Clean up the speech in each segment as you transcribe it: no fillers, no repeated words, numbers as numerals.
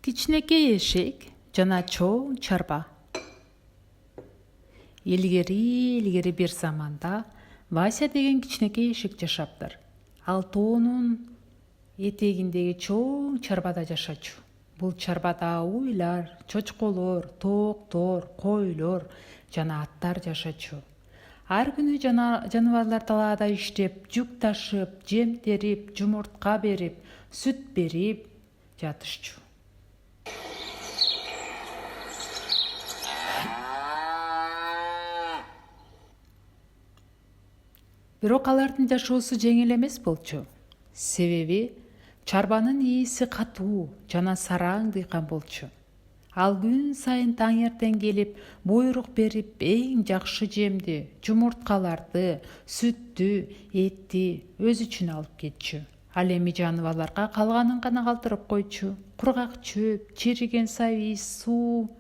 Кичинекей эшек жана чоң чарба. Илгери бир заманда Вася деген кичинекей эшек жашаптыр. Ал тоонун этегиндеги чоң чарбада жашачу. Бул чарбада уйлар, чочколор, тооктор, койлор жана аттар жашачу. Ар күнү жаныбарлар талаада иштеп, жүк ташып, жем терип, жумуртка берип, сүт берип жатышчу. Бирок алардын жашоосу жеңил эмес болчу. Себеби чарбанын ээси катуу жана сараң дыйкан болчу. Ал күн сайын таңертең келип, буйрук берип, эң жакшы жемди, жумурткаларды, сүттү, этти өзү үчүн алып кетчү. Ал эми жаныбарларга калганын гана калтырып койчу. Кургак чөп, чириген сабиз, суу.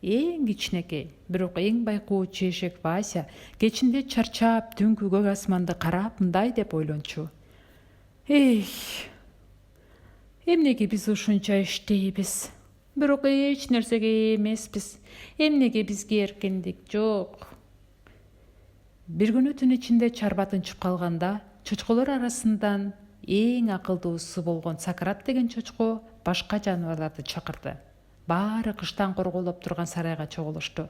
Эң кичинекей, бирок эң байкоочу эшек Вася кечинде чарчап, түнкү көк асманды карап мындай деп ойлончу. Эмнеге биз ушунча иштейбиз? Бирок эч нерсеге эмеспиз. Эмнеге бизге эркиндик жок? Бир күнү түн ичинде чарба тынчып калганда, чочколор арасынан эң акылдуусу болгон Сократ деген чочко башка жаныбарларды чакырды. Баары кыштан корголоп турган сарайга чогулушту.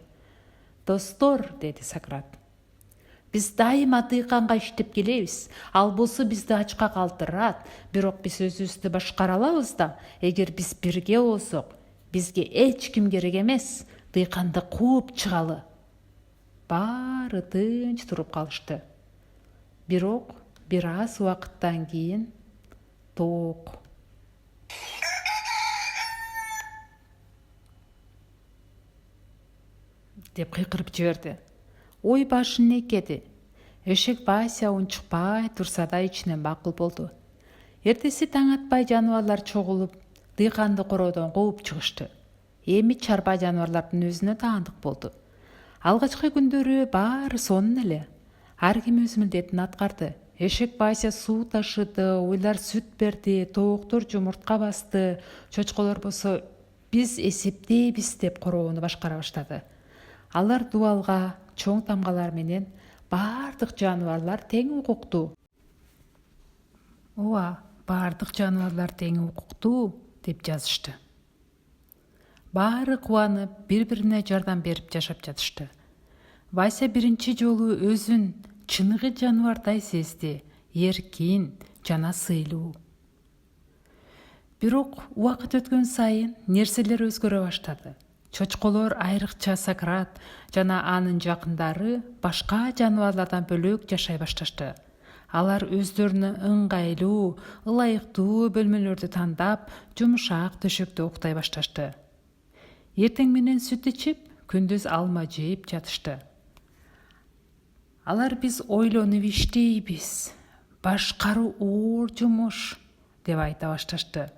«Достор», деди Сократ, «биз дайыма дыйканга иштеп келебиз. Ал болсо бизди ачка калтырат. Бирок биз өзүбүздү башкара алабыз да. Эгер биз бирге болсок, бизге эч ким керек эмес. Дыйканды кууп чыгалы». Баары тынч туруп калышты. Бирок бир аз убакыттан кийин тоок деп кыйкырып жиберди. Ой башын экеди. Эшек Вася унчукпай турса да ичинен макул болду. Эртеси таң атпай жаныбарлар чогулуп, дыйканды короодон кууп чыгышты. Эми чарба жаныбарлардын өзүнө таандык болду. Алгачкы күндөрү баары сонун эле. Ар ким өз милдетин аткарды. Эшек Вася суу ташыды, уйлар сүт берди, тооктор жумуртка басты, чочколор болсо биз эсептейбиз деп короону башкара баштады. Алар дубалга, чоң тамгалар менен баардык жаныбарлар тең укуктуу. Баардык жаныбарлар тең укуктуу деп жазышты. Баары кубанып, бири-бирине жардам берип жашап жатышты. Вася биринчи жолу өзүн чыныгы жаныбардай сезди, эркин жана сыйлуу. Бирок убакыт өткөн сайын нерселер өзгөрө баштады. Чочколор, айрыкча Сократ жана анын жакындары башка жаныбарлардан бөлөк жашай башташты. Алар өздөрүнө ыңгайлуу, ылайыктуу бөлмөлөрдү тандап, жумшак төшөктө уктай башташты. Эртең менен сүт ичип, күндүз алма жеп жатышты. Алар биз ойлонуп иштейбиз, башкаруу оор жумуш деп айта башташты.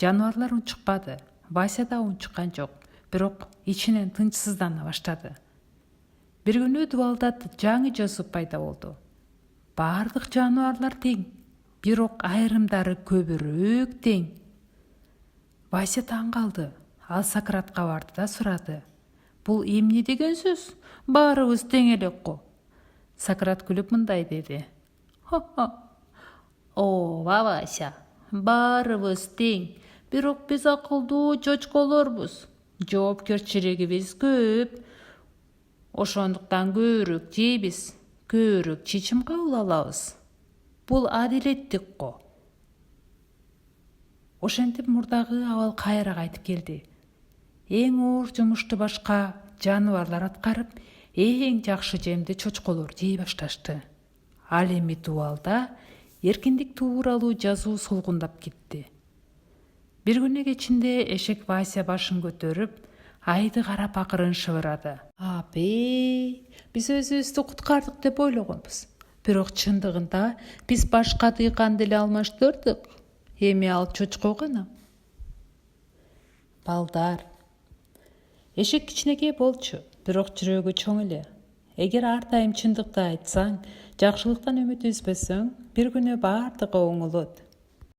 Жаныбарлар унчукпады, Вася да унчуккан жок. Бирок ичинен тынчсыздана баштады. Бир күнү дубалда жаңы жосуп пайда болду. Баардык жаныбарлар тең, бирок айрымдары көбүрөөк тең. Вася таң калды. Ал Сократка барды да сурады. Бул эмне деген сөз? Баарыбыз тең элек го. Сократ күлүп мындай деди. Ооба Вася, баарыбыз тең, бирок биз акылдуу чочколорбуз. Жоопкерчилигибиз көп. Ошондуктан көбүрөөк жейбиз, көбүрөөк чечим кабыл алабыз. Бул адилеттик го. Ошентип мурдагы абал кайра кайтып келди. Эң оор жумушту башка жаныбарлар аткарып, эң жакшы жемди чочколор жей башташты. Ал эми дубалда эркиндик тууралуу жазуу солгундап кетти. Бир күнү кечинде эшек Вася башын көтөрүп, айды карап акырын шыбырады. Биз өзүбүздү куткардык деп ойлогонбуз. Бирок чындыгында биз башка дыйканды эле алмаштырдык. Эми ал чочко гана. Балдар, эшек кичинекей болчу, бирок жүрөгү чоң эле. Эгер ар дайым чындыкты айтсаң, жакшылыктан үмүт үзбөсөң, бир күнү баардыгы оңолот.